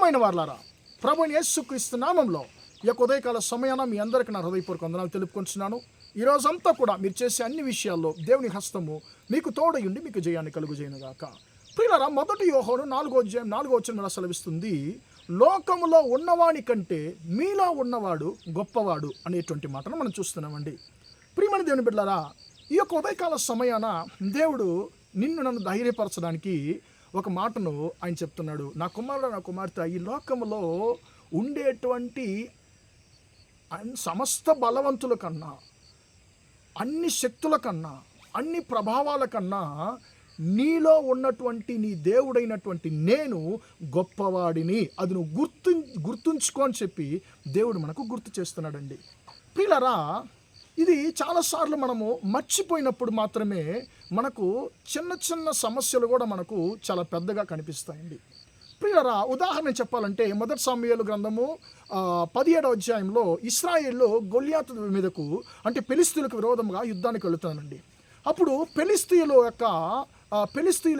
ప్రియమైన వారలారా, ప్రభువైన యేసుక్రీస్తు నామంలో ఈ యొక్క ఉదయకాల సమయాన మీ అందరికీ నా హృదయపూర్వక వందనాలు తెలుపుకుంటున్నాను. ఈ రోజంతా కూడా మీరు చేసే అన్ని విషయాల్లో దేవుని హస్తము మీకు తోడయుండి మీకు జయాన్ని కలుగుజేయునుగాక. ప్రియులారా, 1 యోహాను 4:4 సెలవిస్తుంది, లోకములో ఉన్నవాని కంటే మీలో ఉన్నవాడు గొప్పవాడు అనేటువంటి మాటను మనం చూస్తున్నామండి. ప్రియమైన దేవుని బిడ్డలారా, ఈ యొక్క ఉదయకాల సమయాన దేవుడు నన్ను ధైర్యపరచడానికి ఒక మాటను ఆయన చెప్తున్నాడు. నా కుమారుడు, నా కుమార్తె, ఈ లోకంలో ఉండేటువంటి సమస్త బలవంతుల కన్నా, అన్ని శక్తుల కన్నా, అన్ని ప్రభావాల కన్నా నీలో ఉన్నటువంటి నీ దేవుడైనటువంటి నేను గొప్పవాడిని, అది నువ్వు గుర్తుంచుకో అని చెప్పి దేవుడు మనకు గుర్తు చేస్తున్నాడండి. ప్రియులారా, ఇది చాలాసార్లు మనము మర్చిపోయినప్పుడు మాత్రమే మనకు చిన్న చిన్న సమస్యలు కూడా మనకు చాలా పెద్దగా కనిపిస్తాయండి. ప్రియులారా, ఉదాహరణ చెప్పాలంటే 1 సమూయేలు గ్రంథము 17వ అధ్యాయంలో ఇశ్రాయేలు గొల్యాతు మీదకు, అంటే ఫిలిష్తీయులకు విరోధంగా యుద్ధానికి వెళుతున్నానండి. అప్పుడు ఫిలిష్తీయుల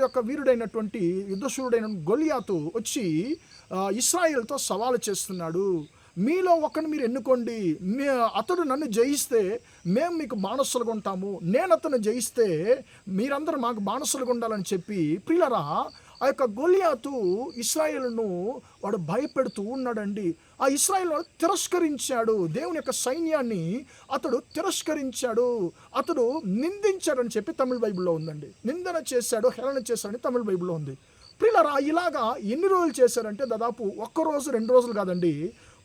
యొక్క వీరుడైనటువంటి యుద్ధశూరుడైన గొల్యాతు వచ్చి ఇశ్రాయేలుతో సవాలు చేస్తున్నాడు. మీలో ఒకరిని మీరు ఎన్నుకోండి, అతడు నన్ను జయిస్తే మేము మీకు బానిసలుగా ఉంటాము, నేను అతను జయిస్తే మీరందరూ మాకు బానిసలుగా ఉండాలని చెప్పి, ప్రియులారా, ఆ యొక్క గొల్యాతు ఇశ్రాయేలును వాడు భయపెడుతూ ఉన్నాడండి. ఆ ఇశ్రాయేలు తిరస్కరించాడు, దేవుని యొక్క సైన్యాన్ని అతడు తిరస్కరించాడు, అతడు నిందించాడని చెప్పి తమిళ బైబిల్లో ఉందండి. నిందన చేశాడు, హేళన చేశాడని తమిళ బైబిల్లో ఉంది. ప్రియులారా, ఇలాగా ఎన్ని రోజులు చేశారంటే దాదాపు 1 రోజు 2 రోజులు కాదండి.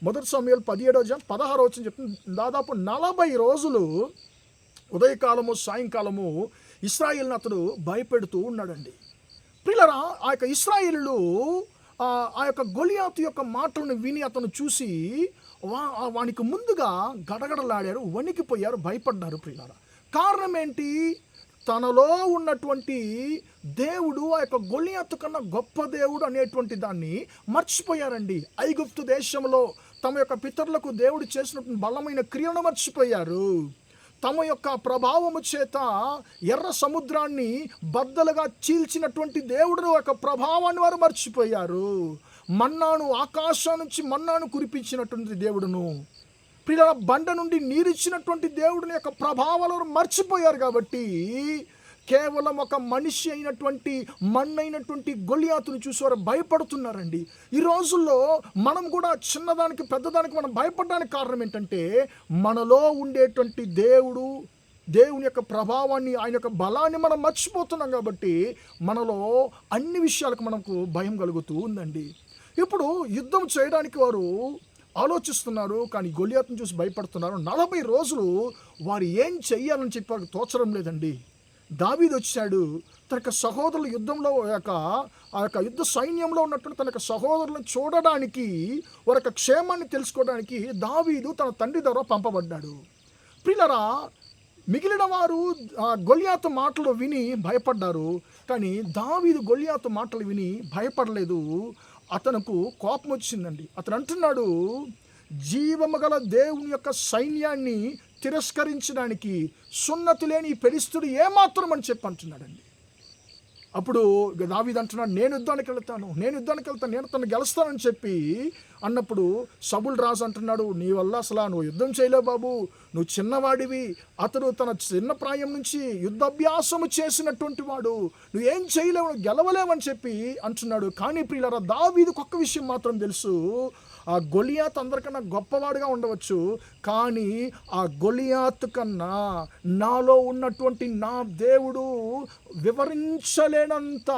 1 సమూయేలు 17వ అధ్యాయం 16వ వచనం చెప్తుంది, దాదాపు 40 రోజులు ఉదయకాలము సాయంకాలము ఇశ్రాయేలును అతడు భయపెడుతూ ఉన్నాడండి. ప్రియులారా, ఆ యొక్క ఇశ్రాయేలు ఆ యొక్క గొలియాతు యొక్క మాటలను విని అతను చూసి వానికి ముందుగా గడగడలాడారు, వణికిపోయారు, భయపడ్డారు. ప్రియులారా, కారణం ఏంటి? తనలో ఉన్నటువంటి దేవుడు ఆ యొక్క గొలియాతు కన్నా గొప్ప దేవుడు అనేటువంటి దాన్ని మర్చిపోయారండి. ఐగుప్తు దేశంలో తమ యొక్క పితరులకు దేవుడు చేసినటువంటి బలమైన క్రియను మర్చిపోయారు. తమ యొక్క ప్రభావము చేత ఎర్ర సముద్రాన్ని బద్దలుగా చీల్చినటువంటి దేవుడు యొక్క ప్రభావాన్ని వారు మర్చిపోయారు. ఆకాశం నుంచి మన్నాను కురిపించినటువంటి దేవుడును, పిల్లల బండ నుండి నీరిచ్చినటువంటి దేవుడిని యొక్క ప్రభావాలను మర్చిపోయారు. కాబట్టి కేవలం ఒక మనిషి అయినటువంటి మన్నైనటువంటి గొలియాతును చూసి వారు భయపడుతున్నారండి. ఈ రోజుల్లో మనం కూడా చిన్నదానికి పెద్దదానికి మనం భయపడడానికి కారణం ఏంటంటే, మనలో ఉండేటువంటి దేవుని యొక్క ప్రభావాన్ని, ఆయన యొక్క బలాన్ని మనం మర్చిపోతున్నాం. కాబట్టి మనలో అన్ని విషయాలకు మనకు భయం కలుగుతూ ఉందండి. ఇప్పుడు యుద్ధం చేయడానికి వారు ఆలోచిస్తున్నారు, కానీ గొలియాతును చూసి భయపడుతున్నారు. 40 రోజులు వారు ఏం చెయ్యాలని చెప్పి వారికి తోచడం లేదండి. దావీదు వచ్చాడు, తన యొక్క సహోదరులు యుద్ధంలో ఆ యొక్క యుద్ధ సైన్యంలో ఉన్నటువంటి తన యొక్క సహోదరులను చూడడానికి, వారి యొక్క క్షేమాన్ని తెలుసుకోవడానికి దావీదు తన తండ్రి ద్వారా పంపబడ్డాడు. ప్రియులారా, మిగిలిన వారు గొలియాతు మాటలు విని భయపడ్డారు, కానీ దావీదు గొలియాతు మాటలు విని భయపడలేదు. అతనుకు కోపం వచ్చిందండి. అతను అంటున్నాడు, జీవము గల దేవుని యొక్క సైన్యాన్ని తిరస్కరించడానికి సున్నతి లేని ఫిలిష్తీయుడు ఏమాత్రం అని చెప్పి అంటున్నాడండి. అప్పుడు దావీదు అంటున్నాడు, నేను యుద్ధానికి వెళ్తాను, నేను తను గెలుస్తానని చెప్పి అన్నప్పుడు సౌలు రాజు అంటున్నాడు, నీ వల్ల అసలు నువ్వు యుద్ధం చేయలేవు బాబు, నువ్వు చిన్నవాడివి. అతడు తన చిన్న ప్రాయం నుంచి యుద్ధాభ్యాసము చేసినటువంటి వాడు, నువ్వేం చేయలేవు, గెలవలేవని చెప్పి అంటున్నాడు. కానీ ప్రియులారా, దావీదుకు ఒక్క విషయం మాత్రం తెలుసు, ఆ గొలియాతు అందరికన్నా గొప్పవాడుగా ఉండవచ్చు, కానీ ఆ గొలియాతు కన్నా నాలో ఉన్నటువంటి నా దేవుడు వివరించలేనంత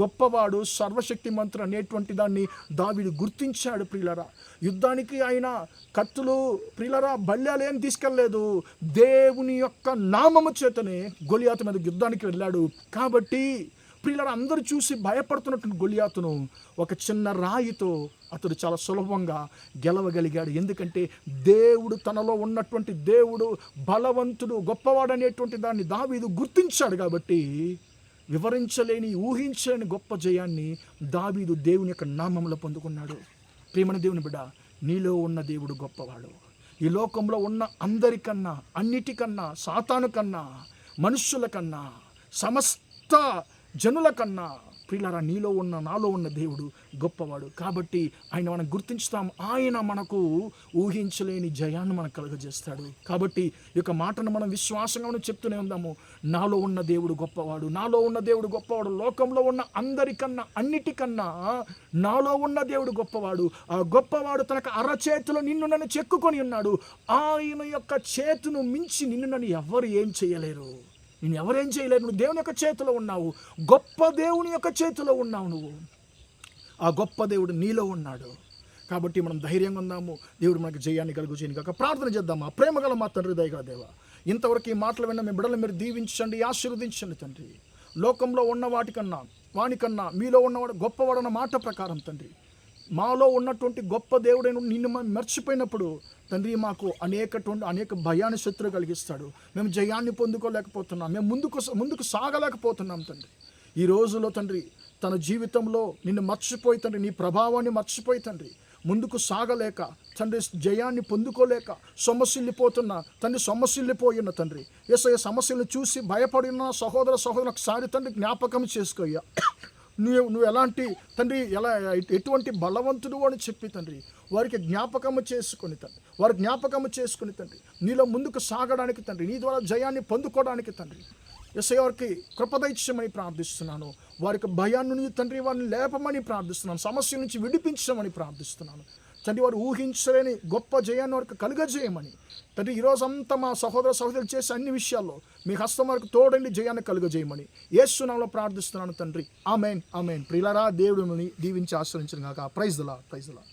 గొప్పవాడు, సర్వశక్తిమంతుడు అనేటువంటి దాన్ని దావీదు గుర్తించాడు. ప్రియులరా, యుద్ధానికి ఆయన కత్తులు, ప్రియులరా, బల్యాలు ఏం తీసుకెళ్ళలేదు, దేవుని యొక్క నామము చేతనే గొలియాతు మీద యుద్ధానికి వెళ్ళాడు. కాబట్టి ప్రియులరా, అందరూ చూసి భయపడుతున్నటువంటి గొలియాతును ఒక చిన్న రాయితో అతడు చాలా సులభంగా గెలవగలిగాడు. ఎందుకంటే దేవుడు, తనలో ఉన్నటువంటి దేవుడు బలవంతుడు, గొప్పవాడు అనేటువంటి దాన్ని దావీదు గుర్తించాడు. కాబట్టి వివరించలేని, ఊహించలేని గొప్ప జయాన్ని దావీదు దేవుని యొక్క నామంలో పొందుకున్నాడు. ప్రియమైన దేవుని బిడ్డ, నీలో ఉన్న దేవుడు గొప్పవాడు. ఈ లోకంలో ఉన్న అందరికన్నా, అన్నిటికన్నా, సాతాను కన్నా, మనుష్యుల కన్నా, సమస్త జనుల కన్నా ప్రియులారా, నీలో ఉన్న నాలో ఉన్న దేవుడు గొప్పవాడు. కాబట్టి ఆయన మనం గుర్తించుతాం. ఆయన మనకు ఊహించలేని జయాన్ని మనకు కలుగజేస్తాడు. కాబట్టి ఈ యొక్క మాటను మనం విశ్వాసంగా మనం చెప్తూనే ఉందాము. నాలో ఉన్న దేవుడు గొప్పవాడు, నాలో ఉన్న దేవుడు గొప్పవాడు. లోకంలో ఉన్న అందరికన్నా, అన్నిటికన్నా నాలో ఉన్న దేవుడు గొప్పవాడు. ఆ గొప్పవాడు తనకు అరచేతిలో నిన్ను నన్ను చెక్కుకొని ఉన్నాడు. ఆయన యొక్క చేతును మించి నిన్ను నన్ను ఎవరు ఏం చేయలేరు. నేను ఎవరేం చేయలేరు. నువ్వు దేవుని యొక్క చేతిలో ఉన్నావు. గొప్ప దేవుని యొక్క చేతిలో ఉన్నావు నువ్వు. ఆ గొప్ప దేవుడు నీలో ఉన్నాడు. కాబట్టి మనం ధైర్యంగా ఉందాము. దేవుడు మనకు జయాన్ని కలుగు చేయని కాక ప్రార్థన చేద్దామా. ప్రేమగల మా తండ్రి, దయగల దేవ, ఇంతవరకు ఈ మాటలు విన్న మీ బిడ్డలు మీరు దీవించండి, ఆశీర్వదించండి తండ్రి. లోకంలో ఉన్న వానికన్నా మీలో ఉన్నవాడు గొప్పవాడన్న మాట ప్రకారం తండ్రి, మాలో ఉన్నటువంటి గొప్ప దేవుడైన నిన్ను మనం మర్చిపోయినప్పుడు తండ్రి మాకు అనేక భయాన్ని శత్రువు కలిగిస్తాడు. మేము జయాన్ని పొందుకోలేకపోతున్నాం, మేము ముందుకు సాగలేకపోతున్నాం తండ్రి. ఈ రోజులో తండ్రి తన జీవితంలో నిన్ను మర్చిపోయి తండ్రి, నీ ప్రభావాన్ని మర్చిపోయి తండ్రి, ముందుకు సాగలేక తండ్రి, జయాన్ని పొందుకోలేక సొమ్మసిల్లిపోయిన తండ్రి, యేసయ్య సమస్యలను చూసి భయపడిన సహోదరు ఒకసారి తండ్రి జ్ఞాపకం చేసుకోయ్యా. నువ్వు ఎలాంటి తండ్రి, ఎటువంటి బలవంతుడు అని చెప్పి తండ్రి వారికి జ్ఞాపకము చేసుకుని తండ్రి, నీలో ముందుకు సాగడానికి తండ్రి, నీ ద్వారా జయాన్ని పొందుకోవడానికి తండ్రి యేసయ్య వారికి కృపదైత్యమని ప్రార్థిస్తున్నాను. వారికి భయాన్ని తండ్రి వారిని లేపమని ప్రార్థిస్తున్నాను. సమస్యల నుంచి విడిపించమని ప్రార్థిస్తున్నాను తండ్రి. వారు ఊహించలేని గొప్ప జయాన్ని వారికి కలుగజేయమని తండ్రి, ఈరోజంతా మా సహోదరులు చేసే అన్ని విషయాల్లో మీ హస్తం వరకు తోడండి, జయాన్ని కలుగజేయమని యేసు నామములో ప్రార్థిస్తున్నాను తండ్రి. ఆమేన్, ఆమేన్. ప్రియులారా, దేవుడు మిమ్మల్ని దీవించి ఆశీర్వదించును గాక. Praise the lord.